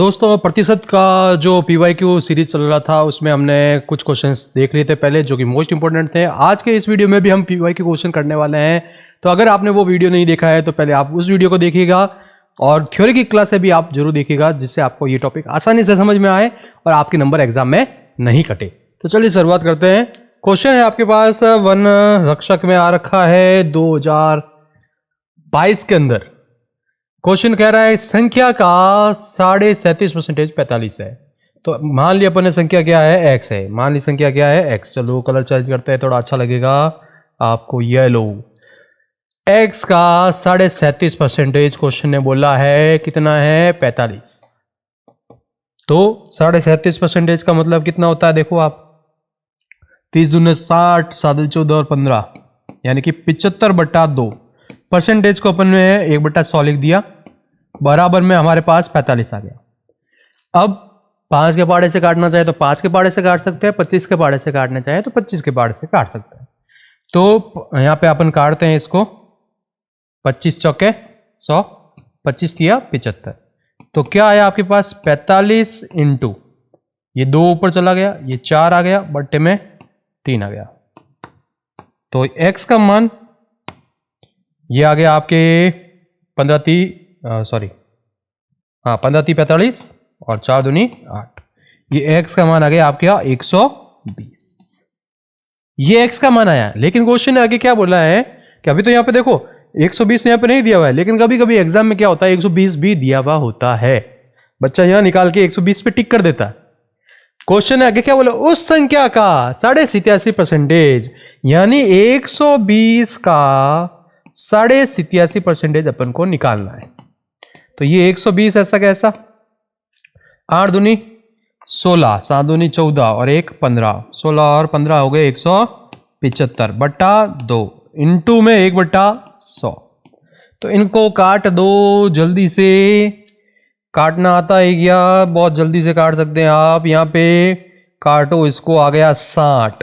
दोस्तों प्रतिशत का जो PYQ सीरीज चल रहा था उसमें हमने कुछ क्वेश्चंस देख लिए थे पहले जो कि मोस्ट इंपॉर्टेंट थे। आज के इस वीडियो में भी हम PYQ क्वेश्चन करने वाले हैं। तो अगर आपने वो वीडियो नहीं देखा है तो पहले आप उस वीडियो को देखिएगा और थ्योरी की क्लास से भी आप जरूर देखिएगा, जिससे आपको ये टॉपिक आसानी से समझ में आए और आपके नंबर एग्जाम में नहीं कटे। तो चलिए शुरुआत करते हैं। क्वेश्चन है आपके पास वन रक्षक में आ रखा है 2022 के अंदर। क्वेश्चन कह रहा है संख्या का 37.5% 45 है। तो मान लिया अपन ने संख्या क्या है, x है। मान ली संख्या क्या है, x। चलो कलर चेंज करते हैं, थोड़ा अच्छा लगेगा आपको। येलो x का 37.5% क्वेश्चन ने बोला है कितना है, 45। तो 37.5% का मतलब कितना होता है, देखो आप 30 दूनी 60, 7 14 और 15 यानी कि 75/2। परसेंटेज को अपन ने 1/100 लिख दिया, बराबर में हमारे पास 45 आ गया। अब 5 के पहाड़े से काटना चाहे तो 5 के पहाड़े से काट सकते हैं, 25 के पहाड़े से काटना चाहे तो 25 के पहाड़े से काट सकते हैं। तो यहां पे अपन काटते हैं इसको, 25 चौके 100, 25 दिया 75। तो क्या आया आपके पास, 45 इंटू ये 2 ऊपर चला गया, ये 4 आ गया, बट्टे में 3 आ गया। तो x का मान ये आ गया आपके 15 3 45 और 4 दूनी 8। ये x का मान आ गया आपके 120। ये x का मान आया। लेकिन क्वेश्चन ने आगे क्या बोला है कि अभी तो यहां पे देखो 120 यहां पे नहीं दिया हुआ है, लेकिन कभी कभी एग्जाम में क्या होता है 120 भी दिया हुआ होता है। बच्चा यहां निकाल के 120 पे टिक कर देता है। क्वेश्चन ने आगे क्या बोला, उस संख्या का 87.5% यानी 120 का 87.5% अपन को निकालना है। तो ये 120 ऐसा कैसा, 8 दूनी 16, 7 दूनी 14 और 1 15, 16 और 15 हो गए 175/2 इंटू में 1/100। तो इनको काट दो जल्दी से, काटना आता है क्या, बहुत जल्दी से काट सकते हैं आप। यहां पे काटो इसको, आ गया 60,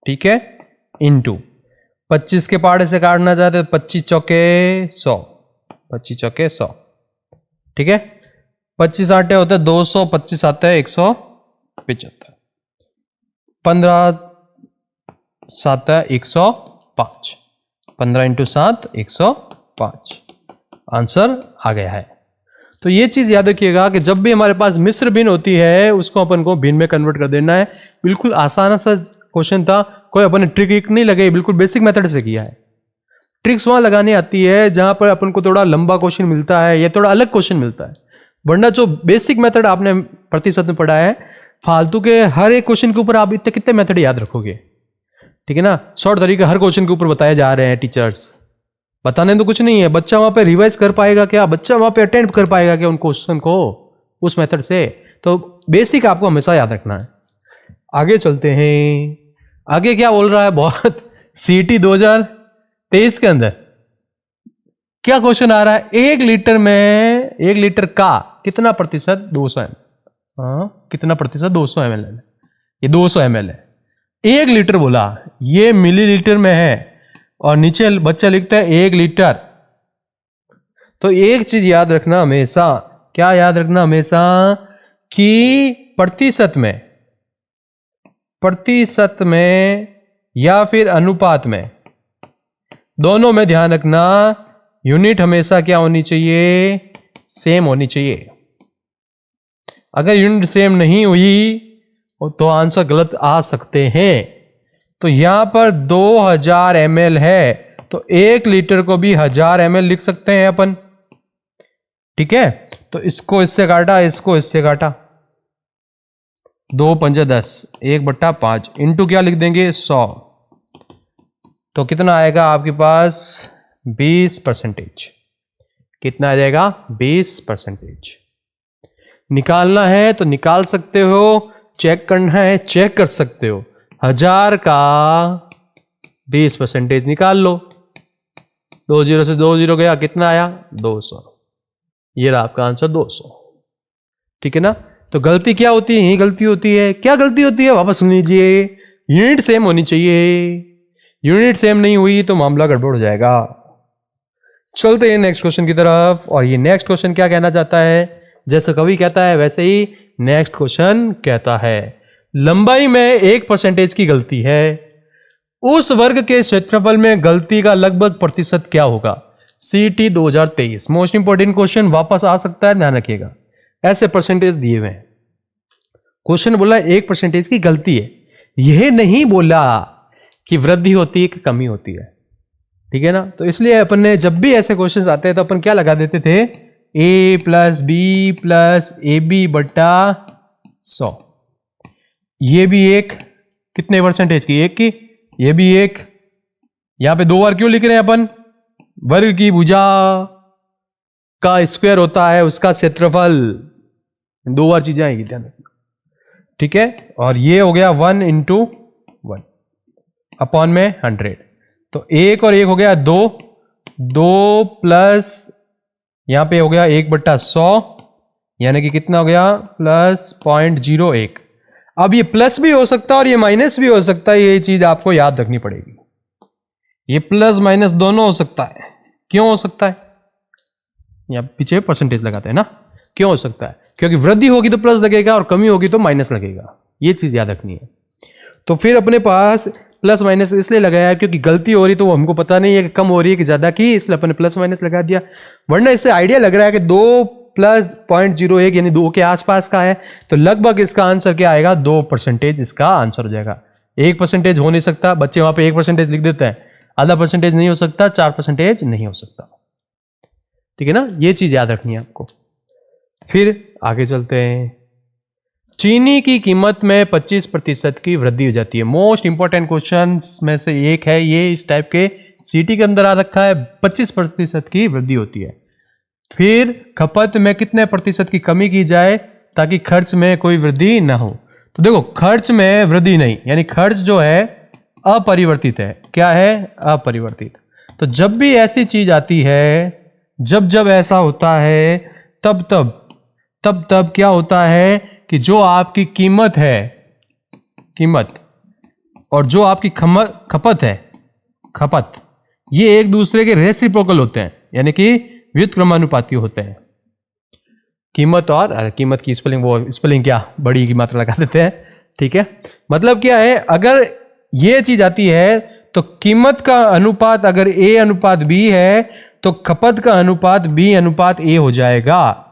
ठीक है, इंटू 25 के पहाड़े से काटना चाहते तो 25 चौके 100, 25 चौके 100, ठीक है। 25 आटे होते हैं 200, 25 आते हैं 175, 15 7 है 105, 15 इंटू 7 105। आंसर आ गया है। तो ये चीज याद रखिएगा कि जब भी हमारे पास मिश्र भिन्न होती है उसको अपन को भिन्न में कन्वर्ट कर देना है। बिल्कुल आसान सा क्वेश्चन था, कोई अपन ने ट्रिक नहीं लगाई, बिल्कुल बेसिक मेथड से किया है। ट्रिक्स वहां लगानी आती है जहां पर अपन को थोड़ा लंबा क्वेश्चन मिलता है या थोड़ा अलग क्वेश्चन मिलता है। वरना जो बेसिक मेथड आपने प्रतिशत में पढ़ा है, फालतू के हर एक क्वेश्चन के ऊपर आप इतने कितने मेथड याद रखोगे, ठीक है ना। शॉर्ट तरीके हर क्वेश्चन के ऊपर बताए जा रहे हैं टीचर्स, बताने तो कुछ नहीं है। बच्चा वहां पे रिवाइज कर पाएगा क्या, बच्चा वहां पे अटेंड कर पाएगा क्या उन क्वेश्चन को उस मेथड से। तो बेसिक आपको हमेशा याद रखना है। आगे चलते हैं, आगे क्या बोल रहा है बहुत CET 2023 के अंदर क्या क्वेश्चन आ रहा है, 1 लीटर में 1 लीटर का कितना प्रतिशत 200 ml, कितना प्रतिशत 200 ml है। ये 200 ml है, 1 लीटर बोला, ये मिलीलीटर में है और नीचे बच्चा लिखता है 1 लीटर। तो एक चीज याद रखना हमेशा, क्या याद रखना हमेशा, कि प्रतिशत में या फिर अनुपात में, दोनों में ध्यान रखना यूनिट हमेशा क्या होनी चाहिए, सेम होनी चाहिए। अगर यूनिट सेम नहीं हुई तो आंसर गलत आ सकते हैं। तो यहां पर 2000 ml है तो 1 लीटर को भी 1000 ml लिख सकते हैं अपन, ठीक है। तो इसको इससे काटा, इसको इससे काटा, 2 5 10, 1/5 इंटू क्या लिख देंगे 100। तो कितना आएगा आपके पास 20%। कितना आ जाएगा 20%। निकालना है तो निकाल सकते हो, चेक करना है चेक कर सकते हो। 1000 का 20% निकाल लो, 2 0 से 2 0 गया, कितना आया 200। ये रहा आपका आंसर 200, ठीक है ना। तो गलती क्या होती है, यही गलती होती है। क्या गलती होती है वापस सुन लीजिए, यूनिट सेम होनी चाहिए। यूनिट सेम नहीं हुई तो मामला गड़बड़ हो जाएगा। चलते हैं नेक्स्ट क्वेश्चन की तरफ। और ये नेक्स्ट क्वेश्चन क्या कहना चाहता है, जैसे कवि कहता है वैसे ही नेक्स्ट क्वेश्चन कहता है, लंबाई में 1% की गलती है, उस वर्ग के क्षेत्रफल में गलती का लगभग प्रतिशत क्या होगा? CT 2023 मोस्ट इंपोर्टेंट क्वेश्चन वापस आ सकता है, ध्यान रखिएगा। ऐसे परसेंटेज दिए हुए हैं, क्वेश्चन बोला 1% की गलती है, यह नहीं बोला कि वृद्धि होती है कि कमी होती है, ठीक है ना। तो इसलिए अपन ने जब भी ऐसे क्वेश्चन आते हैं तो अपन क्या लगा देते थे, A + B + AB बटा 100। ये भी एक कितने परसेंटेज की? 1 की। ये भी 1। यहां पे 2 बार क्यों लिख रहे हैं अपन? वर्ग की भुजा का स्क्वायर होता है उसका क्षेत्रफल, 2 बार चीजें आएगी, ध्यान रखना, ठीक है। और ये हो गया 1 × 1 अपॉन में 100, तो 1 और 1 हो गया 2, 2 प्लस यहां पे हो गया 1/100, यानी कि कितना हो गया? +0.01। अब ये प्लस भी हो सकता है और ये माइनस भी हो सकता है, ये चीज आपको याद रखनी पड़ेगी। ये प्लस माइनस दोनों हो सकता है। क्यों हो सकता है? यहां पीछे परसेंटेज लगाते हैं ना, क्यों हो सकता है? क्योंकि वृद्धि होगी तो प्लस लगेगा और कमी होगी तो माइनस लगेगा, ये चीज याद रखनी है। तो फिर अपने पास प्लस माइनस इसलिए लगाया क्योंकि गलती हो रही तो वो हमको पता नहीं है कि कम हो रही है कि ज्यादा की, इसलिए अपने प्लस माइनस लगा दिया। वरना इससे आइडिया लग रहा है कि 2 + 0.01 यानी 2 के आसपास का है, तो लगभग इसका आंसर क्या आएगा? 2% इसका आंसर हो जाएगा। 1% हो नहीं सकता, बच्चे वहां पे 1% लिख देते हैं, आधा % नहीं हो सकता, 4% नहीं हो सकता, ठीक है ना। ये चीज याद रखनी है आपको। फिर आगे चलते हैं, चीनी की कीमत में 25% की वृद्धि हो जाती है। मोस्ट इंपॉर्टेंट क्वेश्चन में से एक है ये, इस टाइप के सीटी के अंदर आ रखा है, 25% की वृद्धि होती है। फिर खपत में कितने प्रतिशत की कमी की जाए ताकि खर्च में कोई वृद्धि ना हो? तो देखो, खर्च में वृद्धि नहीं, यानी खर्च जो है अपरिवर्तित है। क्या है? अपरिवर्तित। तो जब भी ऐसी चीज आती है, जब ऐसा होता है, तब क्या होता है कि जो आपकी कीमत है, कीमत, और जो आपकी खपत है, खपत, ये एक दूसरे के रेसिप्रोकल होते हैं, यानी कि व्युत्क्रमानुपाती होते हैं। कीमत और कीमत की स्पेलिंग क्या, बड़ी की मात्रा लगा देते हैं, ठीक है। मतलब क्या है, अगर ये चीज आती है तो कीमत का अनुपात अगर A/B है तो खपत का अनुपात B/A हो जाएगा।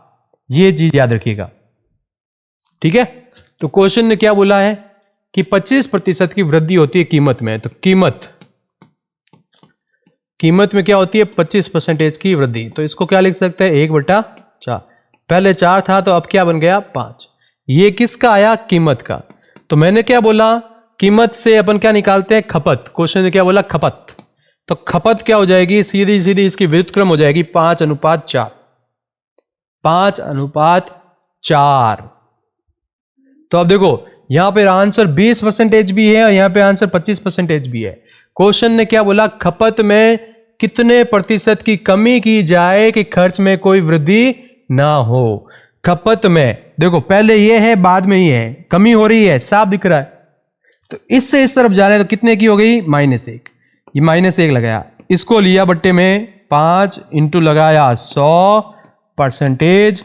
ये चीज याद रखिएगा, ठीक है। तो क्वेश्चन ने क्या बोला है कि 25% की वृद्धि होती है कीमत में, तो कीमत में क्या होती है? 25% की वृद्धि। तो इसको क्या लिख सकते हैं? 1/4। पहले 4 था तो अब क्या बन गया? 5। ये किसका आया? कीमत का। तो मैंने क्या बोला? कीमत से अपन क्या निकालते हैं? खपत। क्वेश्चन ने क्या बोला? खपत। तो खपत क्या हो जाएगी? सीधी सीधी इसकी व्युत्क्रम हो जाएगी 5/4। 5/4। तो अब देखो, यहां पे आंसर 20% भी है और यहां पे आंसर 25% भी है। क्वेश्चन ने क्या बोला? खपत में कितने प्रतिशत की कमी की जाए कि खर्च में कोई वृद्धि ना हो। खपत में देखो, पहले ये है, बाद में ये है, कमी हो रही है, साफ दिख रहा है। तो इससे इस तरफ जा रहे हैं तो कितने की हो गई? -1। ये -1 लगाया, इसको लिया बट्टे में 5 इंटू लगाया 100%,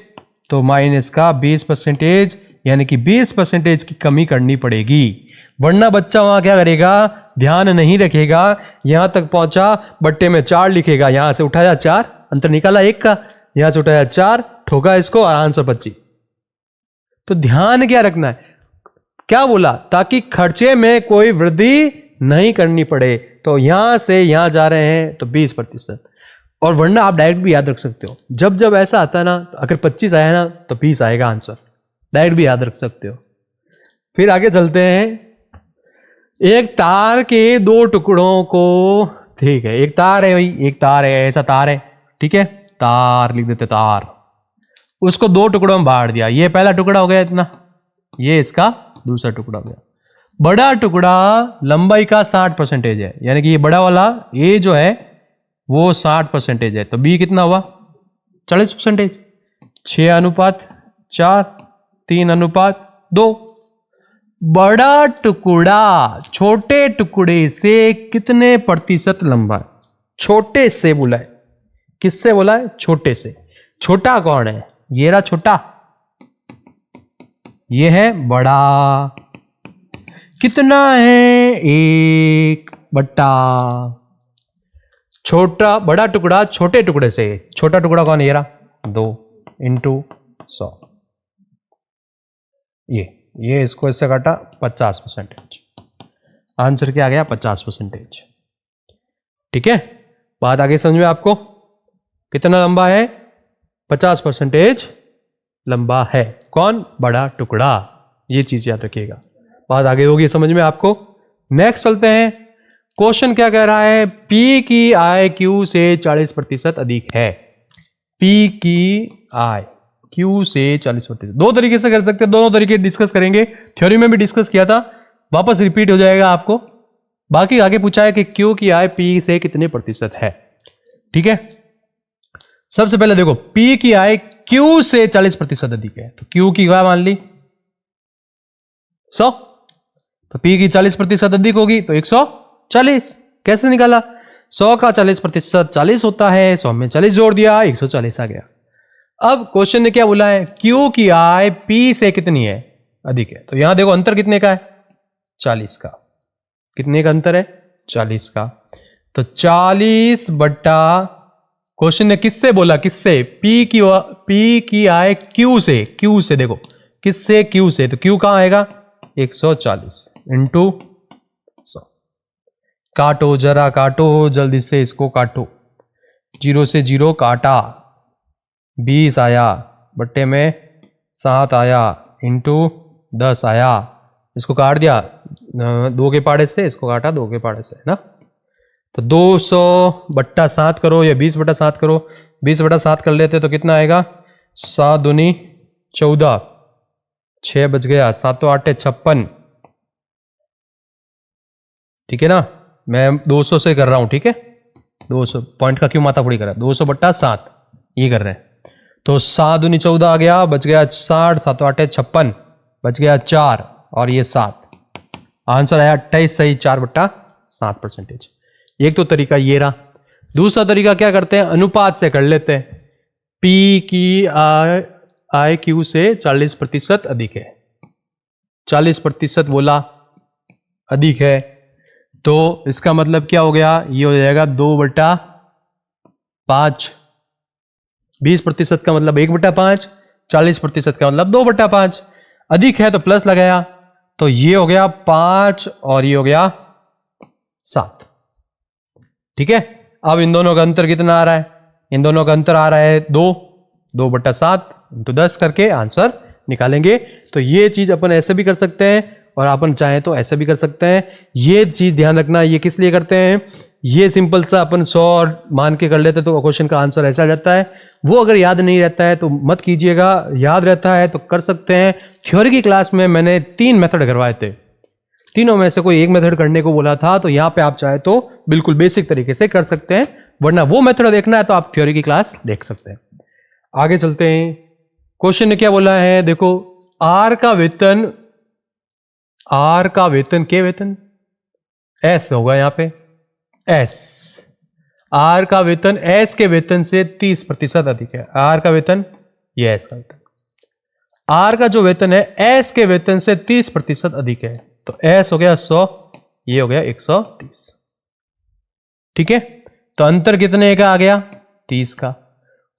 तो माइनस का 20%, यानी कि 20% की कमी करनी पड़ेगी। वरना बच्चा वहां क्या करेगा? ध्यान नहीं रखेगा, यहां तक पहुंचा, बट्टे में 4 लिखेगा, यहां से उठाया 4, अंतर निकाला 1 का, यहां से उठाया 4, ठोका इसको और आंसर 25। तो ध्यान क्या रखना है? क्या बोला? ताकि खर्चे में कोई वृद्धि नहीं करनी पड़े। तो यहां से यहां जा रहे हैं तो 20%। और वरना आप डायरेक्ट भी याद रख सकते हो, जब ऐसा आता है ना, तो अगर 25 आया ना तो 20 आएगा आंसर, डायरेक्ट भी याद रख सकते हो। फिर आगे चलते हैं, एक तार के 2 टुकड़ों को, ठीक है, एक तार है भाई, एक तार है, ऐसा तार है, ठीक है, तार लिख देते, तार, उसको 2 टुकड़ों में बांट दिया। ये पहला टुकड़ा हो गया इतना, ये इसका दूसरा टुकड़ा हो गया। बड़ा टुकड़ा लंबाई का 60% है, यानी कि ये बड़ा वाला ए जो है वो 60% है, तो बी कितना हुआ? 40%। 6/4, 3/2। बड़ा टुकड़ा छोटे टुकड़े से कितने प्रतिशत लंबा है? छोटे से बोला है, किससे बोला है? छोटे से। छोटा कौन है? ये रहा छोटा, ये है बड़ा, कितना है 1/, छोटा बड़ा टुकड़ा छोटे टुकड़े से, छोटा टुकड़ा कौन है, ये रहा 2 × 100, ये इसको इससे काटा 50%, आंसर क्या आ गया 50%। ठीक है, बात आगे समझ में आपको, कितना लंबा है 50% लंबा है कौन, बड़ा टुकड़ा, ये चीज याद रखिएगा, बात आगे होगी समझ में आपको। नेक्स्ट चलते हैं, क्वेश्चन क्या कह रहा है, P की आय Q से 40% अधिक है, P की आय Q से 40%, दो तरीके से कर सकते हैं, दोनों तरीके डिस्कस करेंगे, थ्योरी में भी डिस्कस किया था, वापस रिपीट हो जाएगा आपको। बाकी आगे पूछा है कि Q की आय P से कितने प्रतिशत है। ठीक है, सबसे पहले देखो P की आय Q से 40% अधिक है, तो Q की क्या मान ली 100, तो P की 40% अधिक होगी तो 140, कैसे निकाला, 100 का 40% 40 होता है, 100 में 40 जोड़ दिया 140 आ गया। अब क्वेश्चन ने क्या बोला है, Q की आय P से कितनी है, अधिक है, तो यहां देखो अंतर कितने का है 40 का, कितने का अंतर है 40 का, तो 40 बट्टा, क्वेश्चन ने किससे बोला, किससे, P की आय Q से देखो किससे, Q से, तो Q कहां आएगा 140 × 100, काटो जरा काटो जल्दी से, इसको काटो, 0 से 0 काटा, 20 आया, बट्टे में 7 आया, × 10 आया, इसको काट दिया 2 के पाड़े से, इसको काटा 2 के पाड़े से, है ना, तो 200/7 करो या 20/7 करो, 20/7 कर लेते तो कितना आएगा, 7 दूनी 14, 6 बच गया, 7 8 56, ठीक है ना, मैं 200 से कर रहा हूं, ठीक है, 200 पॉइंट का क्यों माथा फोड़ी कर रहा है, 200/7 ये कर रहे हैं, तो 7 दूनी 14 आ गया, बच गया 60, 7 8 56, बच गया 4 और ये 7, आंसर आया 28 सही, 4/7%। एक तो तरीका ये रहा, दूसरा तरीका क्या करते हैं, अनुपात से कर लेते हैं, P की आय Q से 40% अधिक है, 40% बोला अधिक है, तो इसका मतलब क्या हो गया, ये हो जाएगा 2/5, 20% का मतलब 1/5, 40% का मतलब 2/5, अधिक है तो प्लस लगाया, तो ये हो गया 5 और ये हो गया 7। ठीक है, अब इन दोनों का अंतर कितना आ रहा है, इन दोनों का अंतर आ रहा है 2/7 × 10 करके आंसर निकालेंगे। तो ये चीज अपन ऐसे भी कर सकते हैं और अपन चाहें तो ऐसे भी कर सकते हैं, ये चीज ध्यान रखना, ये किस लिए करते हैं, ये सिंपल सा अपन 100 मान के कर लेते तो क्वेश्चन का आंसर ऐसा आ जाता है, वो अगर याद नहीं रहता है तो मत कीजिएगा, याद रहता है तो कर सकते हैं। थ्योरी की क्लास में मैंने 3 मेथड करवाए थे, तीनों में से कोई एक मेथड करने को बोला था, तो यहां पे आप चाहे तो बिल्कुल बेसिक तरीके से कर सकते हैं, वरना वो मेथड देखना है तो आप थ्योरी की क्लास देख सकते हैं। आगे चलते हैं, क्वेश्चन ने क्या बोला है, देखो आर का वेतन के वेतन एस होगा, यहां पे एस, आर का वेतन एस के वेतन से 30% अधिक है, आर का वेतन, ये एस का वेतन, आर का जो वेतन है एस के वेतन से 30% अधिक है, तो एस हो गया 100, ये हो गया 130। ठीक है, तो अंतर कितने का आ गया 30 का।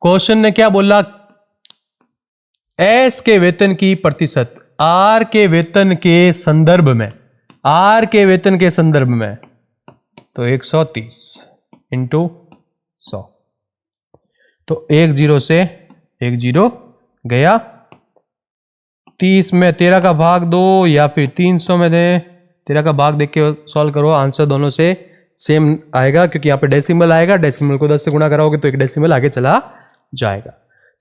क्वेश्चन ने क्या बोला, एस के वेतन की प्रतिशत आर के वेतन के संदर्भ में, आर के वेतन के संदर्भ में, तो 130 × 100, तो 1 0 से 1 0 गया, 30 में 13 का भाग दो या फिर 300 में दे, 13 का भाग देख के सॉल्व करो, आंसर दोनों से सेम आएगा, क्योंकि यहाँ पे डेसिमल आएगा, डेसिमल को 10 से गुणा कराओगे तो एक डेसिमल आगे चला जाएगा।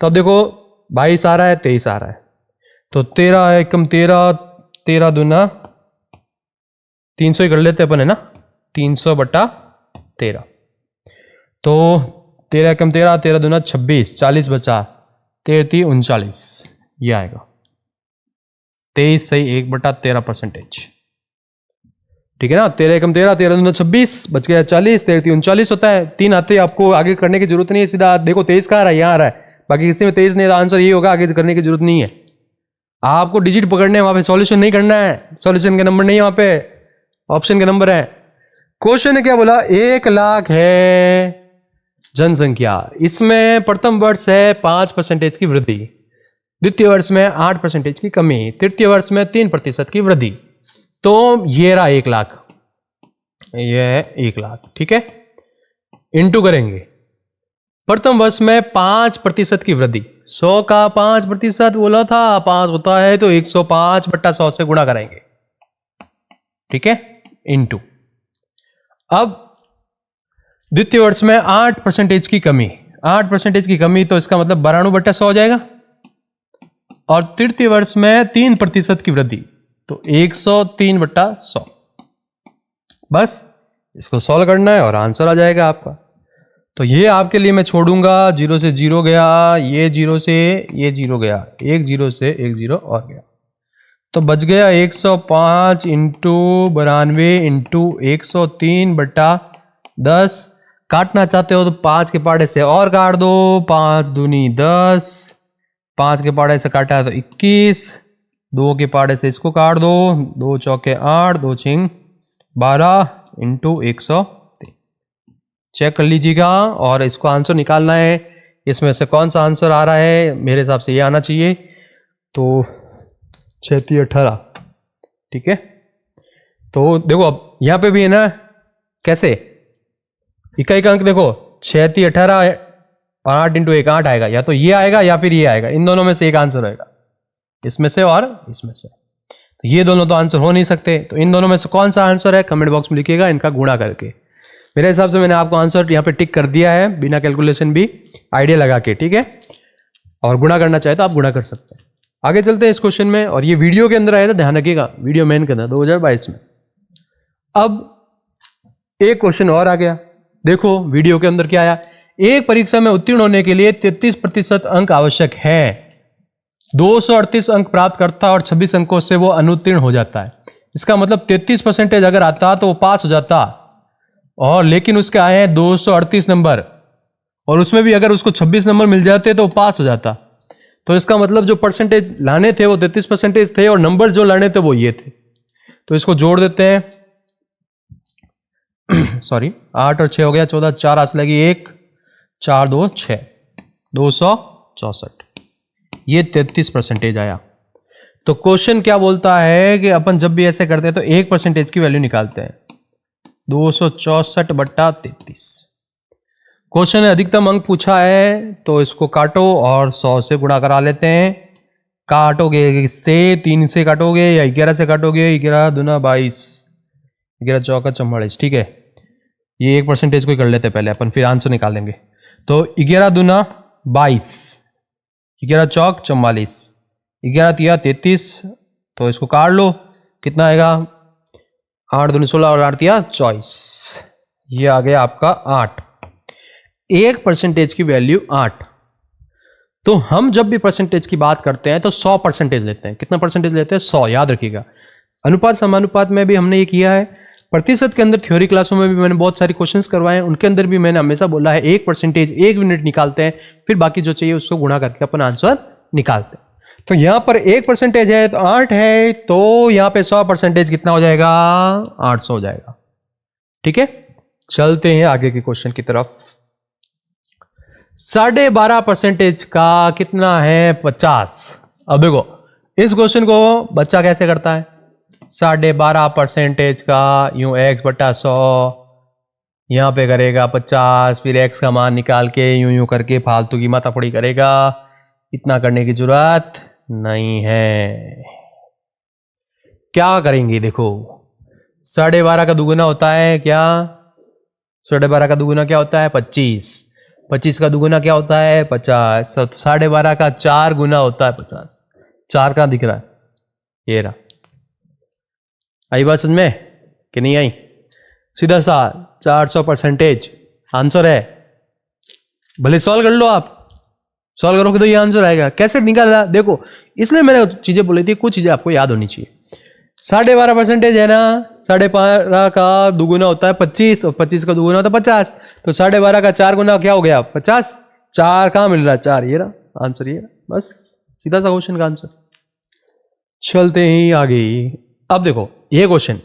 तो अब देखो 22 आ रहा है, 23 आ रहा है, तो 13 एकम 13, 13 दूना 300 ही कर लेते अपन, है ना, 300/13, तो 13 एकम 13, 13 दूना 26, 40 बचा, 13 39, ये आएगा 23 सही 1/13%। ठीक है ना, 13 एकम 13, 13 दूना 26, बच गया 40, 13 39 होता है, 3 आते हैं, आपको आगे करने की जरूरत नहीं है, सीधा देखो 23 कहाँ आ रहा है, यहाँ आ रहा है, बाकी किसी में 23 नहीं, आंसर ये होगा, आगे करने की जरूरत नहीं है। आपको डिजिट पकड़ने हैं, वहां पे सॉल्यूशन नहीं करना है, सॉल्यूशन के नंबर नहीं है वहां पे, ऑप्शन के नंबर है। क्वेश्चन ने क्या बोला, 1,00,000 है जनसंख्या, इसमें प्रथम वर्ष है 5% की वृद्धि, द्वितीय वर्ष में 8% की कमी, तृतीय वर्ष में 3% की वृद्धि। तो ये रहा 1,00,000, ये है 1,00,000, ठीक है। इंटू करेंगे, प्रथम वर्ष में 5% की वृद्धि, 100 का 5% बोला था, 5 होता है तो 105/100 से गुणा करेंगे, ठीक है, इंटू। अब द्वितीय वर्ष में 8% की कमी, 8% की कमी, तो इसका मतलब 92/100 हो जाएगा। और तृतीय वर्ष में 3% की वृद्धि, तो 103/100। बस इसको सॉल्व करना है और आंसर आ जाएगा आपका। तो ये आपके लिए मैं छोड़ूंगा, 0 से 0 गया, ये 0 से ये 0 गया, एक 0 से एक 0 और गया, तो बच गया 105 इंटू 92 इंटू 103/10। काटना चाहते हो तो 5 के पाड़े से और काट दो, 5 दूनी 10, 5 के पाड़े से काटा है तो 21, 2 के पाड़े से इसको काट दो, 2 चौके 8, 2 छिंग 12 इंटू 103। चेक कर लीजिएगा और इसको आंसर निकालना है, इसमें से कौन सा आंसर आ रहा है। मेरे हिसाब से ये आना चाहिए, तो 3618, ठीक है। तो देखो अब यहाँ पे भी है ना, कैसे इकाई का अंक देखो, 3618 और 8 इंटू 1 8 आएगा, या तो ये आएगा या फिर ये आएगा, इन दोनों में से एक आंसर आएगा, इसमें से और इसमें से। तो ये दोनों तो आंसर हो नहीं सकते, तो इन दोनों में से कौन सा आंसर है, कमेंट बॉक्स में लिखिएगा इनका गुणा करके। मेरे हिसाब से मैंने आपको आंसर यहाँ पे टिक कर दिया है, बिना कैलकुलेशन भी, आइडिया लगा के, ठीक है। और गुणा करना चाहे तो आप गुणा कर सकते हैं। आगे चलते हैं इस क्वेश्चन में, और ये वीडियो के अंदर आया था, ध्यान रखिएगा, वीडियो मेन के अंदर 2022 में। अब एक क्वेश्चन और आ गया, देखो वीडियो के अंदर क्या आया। एक परीक्षा में उत्तीर्ण होने के लिए 33% अंक आवश्यक है, 238 अंक प्राप्त करता और 26 अंकों से वो अनुत्तीर्ण हो जाता है। इसका मतलब 33% अगर आता तो वो पास हो जाता, और लेकिन उसके आए हैं 238 नंबर, और उसमें भी अगर उसको 26 नंबर मिल जाते तो वो पास हो जाता। तो इसका मतलब जो परसेंटेज लाने थे वो 33% थे, और नंबर जो लाने थे वो ये थे। तो इसको जोड़ देते हैं, सॉरी 8 और 6 हो गया 14, 4 आस लगी 1, 4 2 6, 264, ये 33% आया। तो क्वेश्चन क्या बोलता है कि अपन जब भी ऐसे करते हैं तो 1% की वैल्यू निकालते हैं, 264/33। क्वेश्चन ने अधिकतम अंक पूछा है, तो इसको काटो और 100 से गुणा करा लेते हैं। काटोगे से 3 से काटोगे या 11 से काटोगे, 11 दूना 22, 11 चौका 44, ठीक है। ये 1% को ही कर लेते हैं पहले अपन, फिर आंसर निकालेंगे। तो 11 दूना 22, 11 चौक 44, 11 तिया 33, तो इसको काट लो, कितना आएगा, 8 दूनी 16 और 8 तिया 24, ये आ गया आपका 8। 1% की वैल्यू 8। तो हम जब भी परसेंटेज की बात करते हैं तो 100% लेते हैं। कितना परसेंटेज लेते हैं, 100, याद रखिएगा। अनुपात समानुपात में भी हमने ये किया है, प्रतिशत के अंदर थ्योरी क्लासों में भी मैंने बहुत सारे क्वेश्चंस करवाए हैं, उनके अंदर भी मैंने हमेशा बोला है 1%, 1 यूनिट निकालते हैं, फिर बाकी जो चाहिए उसको गुणा करके अपन आंसर निकालते हैं। तो यहां पर 1% है तो 8 है, तो यहां पे 100% कितना हो जाएगा, 800 हो जाएगा, ठीक है। चलते हैं आगे के क्वेश्चन की तरफ। 12.5% का कितना है, 50। अब देखो इस क्वेश्चन को बच्चा कैसे करता है, 12.5% का यूं x/100, यहां पे करेगा 50, फिर x का मान निकाल के यूं यूं करके फालतू की माथापड़ी करेगा। इतना करने की जरूरत नहीं है। क्या करेंगे, देखो 12.5 का दुगुना होता है क्या, 12.5 का दुगुना क्या होता है, 25, 25 का दुगुना क्या होता है, 50, 12.5 का 4 गुना होता है 50। 4 कहाँ दिख रहा है, ये रहा। आई बात समझ में कि नहीं आई, सीधा सा 400% आंसर है। भले सॉल्व कर लो, आप सॉल्व करोगे तो ये आंसर आएगा। कैसे निकाला, देखो इसलिए मैंने चीजें बोली थी, कुछ चीजें आपको याद होनी चाहिए। 12.5% है ना, 12.5 का दुगुना होता है 25, और 25 का दुगुना होता है 50। तो 12.5 का 4 गुना क्या हो गया, 50। 4 कहाँ मिल रहा है, 4, ये रहा आंसर, ये रहा। बस सीधा सा क्वेश्चन का आंसर। चलते ही आगे। अब देखो ये क्वेश्चन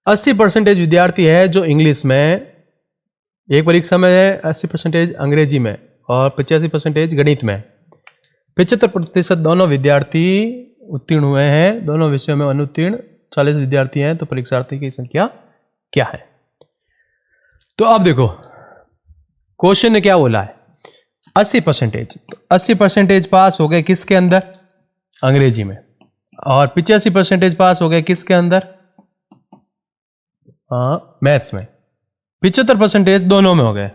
80% विद्यार्थी है जो इंग्लिश में, एक परीक्षा में है 80% अंग्रेजी में और 85% गणित में। 75% दोनों विद्यार्थी उत्तीर्ण हुए हैं, दोनों विषयों में अनुत्तीर्ण 40 विद्यार्थी हैं, तो परीक्षार्थी की संख्या क्या है? तो अब देखो क्वेश्चन ने क्या बोला है, 80%। तो 80% पास हो गए किसके अंदर? अंग्रेजी में। और 85% पास हो गए किसके अंदर? हाँ, मैथ्स में। 75% दोनों में हो गए।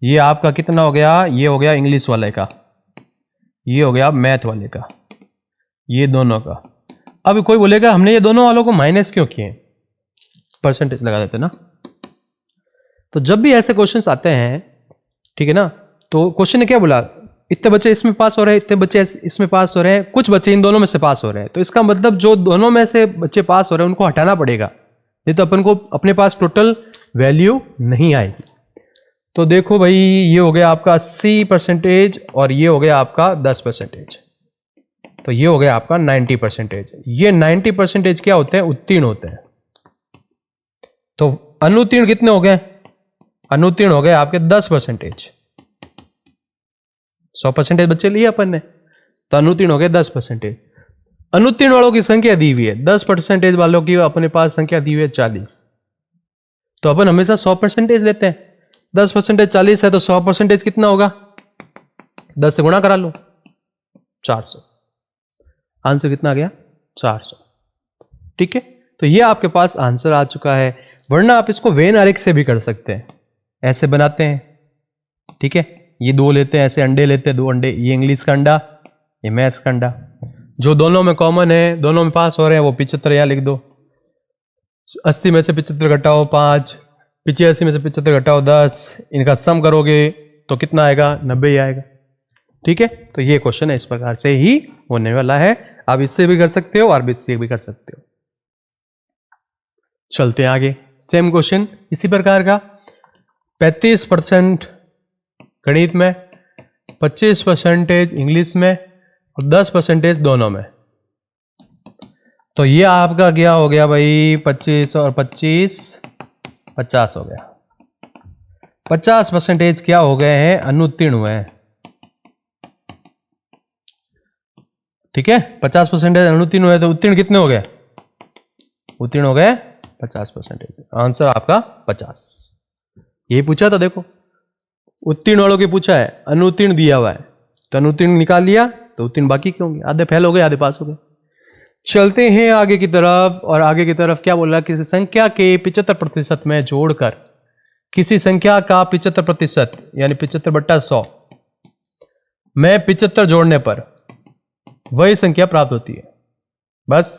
ये आपका कितना हो गया? ये हो गया इंग्लिश वाले का, ये हो गया मैथ वाले का, ये दोनों का। अब कोई बोलेगा हमने ये दोनों वालों को माइनस क्यों किए? परसेंटेज लगा देते ना। तो जब भी ऐसे क्वेश्चंस आते हैं, ठीक है ना, तो क्वेश्चन ने क्या बोला, इतने बच्चे इसमें पास हो रहे हैं, इतने बच्चे इसमें पास हो रहे हैं, कुछ बच्चे इन दोनों में से पास हो रहे हैं, तो इसका मतलब जो दोनों में से बच्चे पास हो रहे हैं उनको हटाना पड़ेगा, नहीं तो अपन को अपने पास टोटल वैल्यू नहीं आएगी। तो देखो भाई, ये हो गया आपका 80% और ये हो गया आपका 10%, तो ये हो गया आपका 90%। ये 90% क्या होते हैं? उत्तीर्ण होते हैं। तो अनुत्तीर्ण कितने हो गए? अनुत्तीर्ण हो गए आपके 10%। 100% बच्चे लिए अपन ने, तो अनुत्तीर्ण हो गए 10%। अनुत्तीर्ण वालों की संख्या दी हुई है, 10% वालों की अपने पास संख्या दी हुई है 40, तो अपन हमेशा 100% लेते हैं। 10% 40 है, तो 100% कितना होगा? 10 से गुणा करा लो, 400। आंसर कितना आ गया? 400। ठीक है, तो ये आपके पास आंसर आ चुका है। वरना आप इसको वेन आरेख से भी कर सकते हैं, ऐसे बनाते हैं, ठीक है, ये दो लेते हैं, ऐसे अंडे लेते हैं, 2 अंडे, ये इंग्लिश का अंडा, ये मैथ्स का अंडा, जो दोनों में कॉमन है, दोनों में पास हो रहे हैं, वो 75 यहाँ लिख दो। 80 में से 75 घटाओ 5, 85 में से 75 घटाओ 10, इनका सम करोगे तो कितना आएगा? 90 ही आएगा। ठीक है, तो ये क्वेश्चन है इस प्रकार से ही होने वाला है। आप इससे भी कर सकते हो और इससे भी कर सकते हो। चलते हैं आगे, सेम क्वेश्चन इसी प्रकार का। 35% गणित में, 25% इंग्लिश में और 10% दोनों में। तो ये आपका क्या हो गया भाई? 25 और 25 50 हो गया। 50% क्या हो गए हैं? अनुत्तीर्ण हुए हैं। ठीक है, 50% अनुत्तीर्ण हुए, तो उत्तीर्ण कितने हो गए? उत्तीर्ण हो गए 50%। आंसर आपका 50। यही पूछा था, देखो उत्तीर्ण वालों की पूछा है, अनुत्तीर्ण दिया हुआ है, तो अनुत्तीर्ण निकाल लिया, तो उत्तीर्ण बाकी क्यों होंगे? आधे फेल हो गए, आधे पास हो गए। चलते हैं आगे की तरफ, और आगे की तरफ क्या बोल रहा है? किसी संख्या के 75% में जोड़कर, किसी संख्या का 75% यानी 75/100 में 75 जोड़ने पर वही संख्या प्राप्त होती है। बस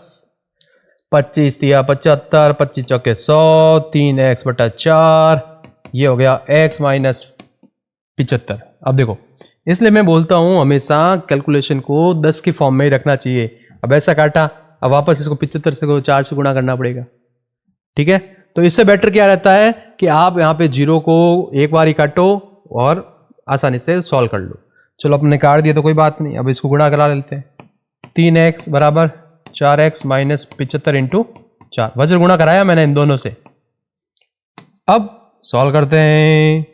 25 दिया 75, 25 चौके 100, 3x/4, ये हो गया x माइनस 75। अब देखो, इसलिए मैं बोलता हूं हमेशा कैलकुलेशन को 10 की फॉर्म में ही रखना चाहिए। अब ऐसा काटा, अब वापस इसको 75 से 4 से गुणा करना पड़ेगा। ठीक है, तो इससे बेटर क्या रहता है कि आप यहाँ पे 0 को एक बार ही काटो और आसानी से सॉल्व कर लो। चलो अपने काट दिया तो कोई बात नहीं, अब इसको गुणा करा लेते हैं। 3x बराबर 4x माइनस 75 इंटू 4, वज्र गुणा कराया मैंने इन दोनों से। अब सॉल्व करते हैं।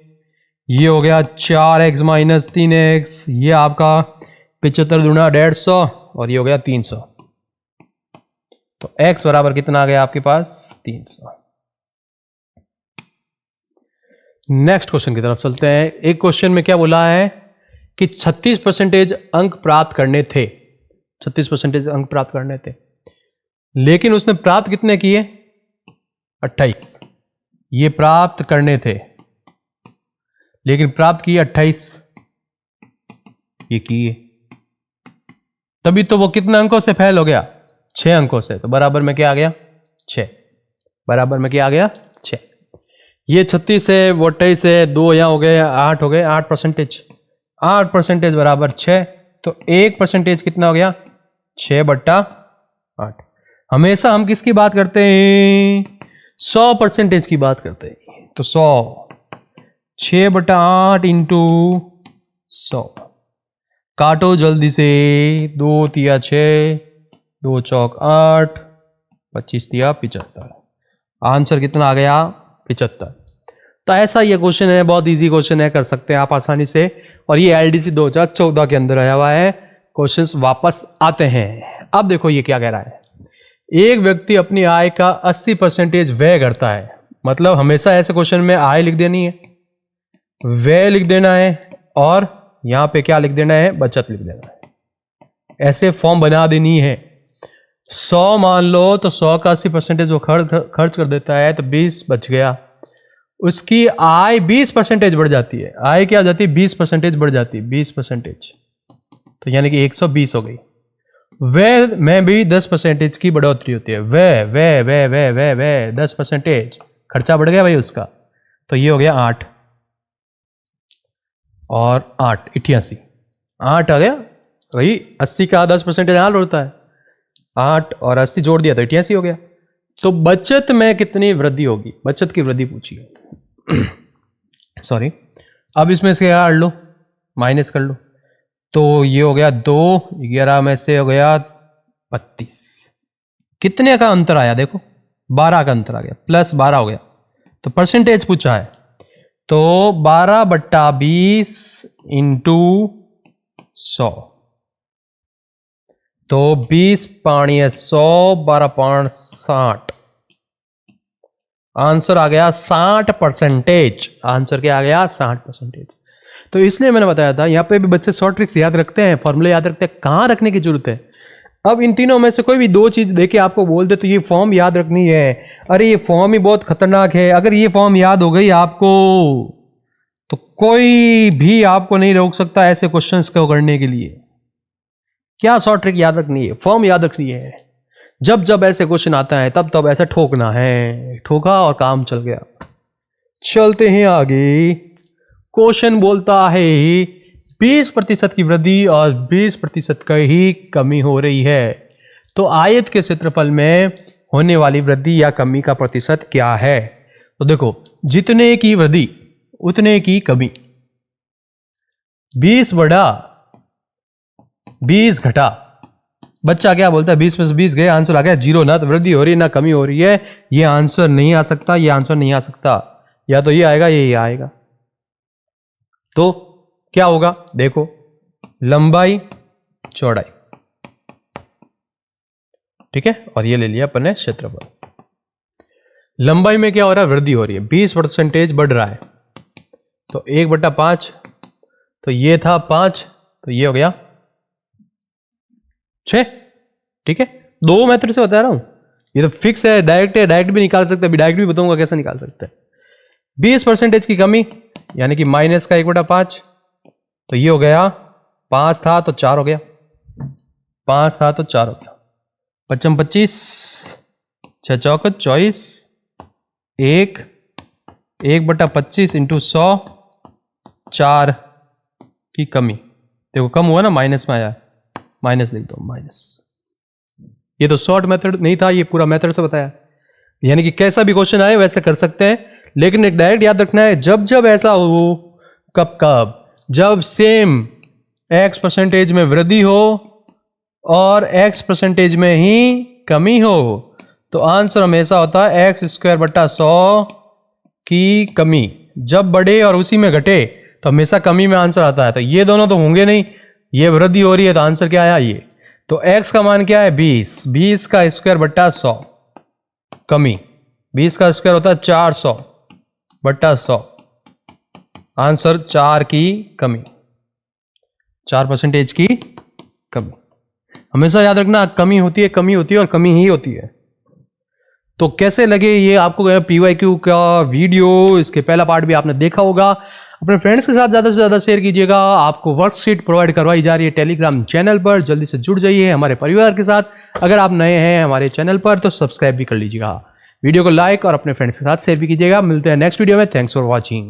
ये हो गया 4x माइनस 3x, ये आपका 75 दूना 150 और ये हो गया 300। तो x बराबर कितना आ गया आपके पास? 300। नेक्स्ट क्वेश्चन की तरफ चलते हैं। एक क्वेश्चन में क्या बोला है कि 36% अंक प्राप्त करने थे, 36% अंक प्राप्त करने थे, लेकिन उसने प्राप्त कितने किए? 28। ये प्राप्त करने थे, लेकिन प्राप्त किए 28, ये किए, तभी तो वो कितने अंकों से फेल हो गया? 6 अंकों से। तो बराबर में क्या आ गया? 6। बराबर में क्या आ गया? 6। ये 36 है, वो 28 है, 2 यहां हो गए, 8 हो गए, 8%। 8% बराबर 6, तो 1% कितना हो गया? 6/8। हमेशा हम किसकी बात करते हैं? 100% की बात करते हैं। तो 100, 6/8 इंटू 100, काटो जल्दी से, 2 तिया 6, 2 चौक 8, 25 तिया 75। आंसर कितना आ गया? 75। तो ऐसा ये क्वेश्चन है, बहुत इजी क्वेश्चन है, कर सकते हैं आप आसानी से। और ये LDC 2014 के अंदर आया हुआ है। क्वेश्चंस वापस आते हैं। अब देखो ये क्या कह रहा है। एक व्यक्ति अपनी आय का 80% व्यय करता है। मतलब हमेशा ऐसे क्वेश्चन में आय लिख देनी है, व्यय लिख देना है, और यहां पे क्या लिख देना है? बचत लिख देना है। ऐसे फॉर्म बना देनी है। 100 मान लो तो 100 का 80% वो खर्च कर देता है, तो 20 बच गया। उसकी आय 20% बढ़ जाती है। आय क्या हो जाती है? 20% बढ़ जाती है, 20%। तो यानी कि 120 हो गई। व्यय में भी 10% की बढ़ोतरी होती है। व्यय व्यय व्यय व्यय व्यय व्यय 10%, खर्चा बढ़ गया भाई उसका। तो ये हो गया 8 और 8 88, 8 आ गया भाई। 80 का 10% यहाँ लौटता है, 8 और 80 जोड़ दिया तो 88 हो गया। तो बचत में कितनी वृद्धि होगी? बचत की वृद्धि पूछी है। सॉरी, अब इसमें से क्या कर लो? माइनस कर लो। तो ये हो गया 2, 11 में से हो गया 32। कितने का अंतर आया? देखो 12 का अंतर आ गया, प्लस 12 हो गया। तो परसेंटेज पूछा है, तो 12/20 इंटू 100, तो 20 पानी 100, 12 पान 60। आंसर आ गया 60%। आंसर क्या आ गया? 60%। तो इसलिए मैंने बताया था, यहां पे भी बच्चे शॉर्ट ट्रिक्स याद रखते हैं, फॉर्मूले याद रखते हैं, कहां रखने की जरूरत है। अब इन तीनों में से कोई भी 2 चीज देके आपको बोल दे तो ये फॉर्म याद रखनी है। अरे ये फॉर्म ही बहुत खतरनाक है। अगर ये फॉर्म याद हो गई आपको तो कोई भी आपको नहीं रोक सकता ऐसे क्वेश्चंस को करने के लिए। क्या शॉर्ट ट्रिक याद रखनी है? फॉर्म याद रखनी है। जब जब ऐसे क्वेश्चन आता है तब तब ऐसा ठोकना है। ठोका और काम चल गया। चलते हैं आगे। क्वेश्चन बोलता है 20% की वृद्धि और 20% की ही कमी हो रही है। तो आयत के क्षेत्रफल में होने वाली वृद्धि या कमी का प्रतिशत क्या है? तो देखो, जितने की वृद्धि उतने की कमी। 20 बढ़ा 20 घटा। बच्चा क्या बोलता है? 20 में से 20 गए, आंसर आ गया 0। ना तो वृद्धि हो रही है ना कमी हो रही है। ये आंसर नहीं आ सकता, ये आंसर नहीं आ सकता। या तो ये आएगा, ये आएगा। तो क्या होगा? देखो, लंबाई चौड़ाई, ठीक है, और ये ले लिया अपन ने क्षेत्रफल। लंबाई में क्या हो रहा है? वृद्धि हो रही है, 20% बढ़ रहा है। तो 1/5, तो ये था 5, तो ये हो गया 6। ठीक है, 2 मेथड से बता रहा हूं। ये तो फिक्स है, डायरेक्ट है, डायरेक्ट भी निकाल सकते हैं। अभी डायरेक्ट भी बताऊंगा कैसे निकाल सकते हैं। 20% की कमी यानी कि माइनस का 1/5, तो ये हो गया 5 था तो 4 हो गया, 5 था तो 4 हो गया। 5 25, 6 चौक 24, 1/25 इंटू 100, 4 की कमी। देखो कम हुआ ना, माइनस में आया, माइनस लिख दो, माइनस। ये तो शॉर्ट मेथड नहीं था, ये पूरा मेथड से बताया। यानी कि कैसा भी क्वेश्चन आए वैसे कर सकते हैं, लेकिन एक डायरेक्ट याद रखना है, जब जब ऐसा हो, कब कब, जब सेम x% में वृद्धि हो और x% में ही कमी हो, तो आंसर हमेशा होता है x²/100 की कमी। जब बढ़े और उसी में घटे तो हमेशा कमी में आंसर आता है। तो ये दोनों तो होंगे नहीं, ये वृद्धि हो रही है तो आंसर क्या आया? ये। तो x का मान क्या है? 20, 20 का स्क्वायर/100 कमी, 20 का स्क्वायर होता है 400/100, आंसर 4 की कमी, 4% की कमी। हमेशा याद रखना, कमी होती है, कमी होती है और कमी ही होती है। तो कैसे लगे ये आपको PYQ का वीडियो? इसके पहला पार्ट भी आपने देखा होगा। अपने फ्रेंड्स के साथ ज़्यादा से ज़्यादा शेयर कीजिएगा। आपको वर्कशीट प्रोवाइड करवाई जा रही है टेलीग्राम चैनल पर, जल्दी से जुड़ जाइए हमारे परिवार के साथ। अगर आप नए हैं हमारे चैनल पर तो सब्सक्राइब भी कर लीजिएगा। वीडियो को लाइक और अपने फ्रेंड्स के साथ शेयर भी कीजिएगा। मिलते हैं नेक्स्ट वीडियो में। Thanks for watching.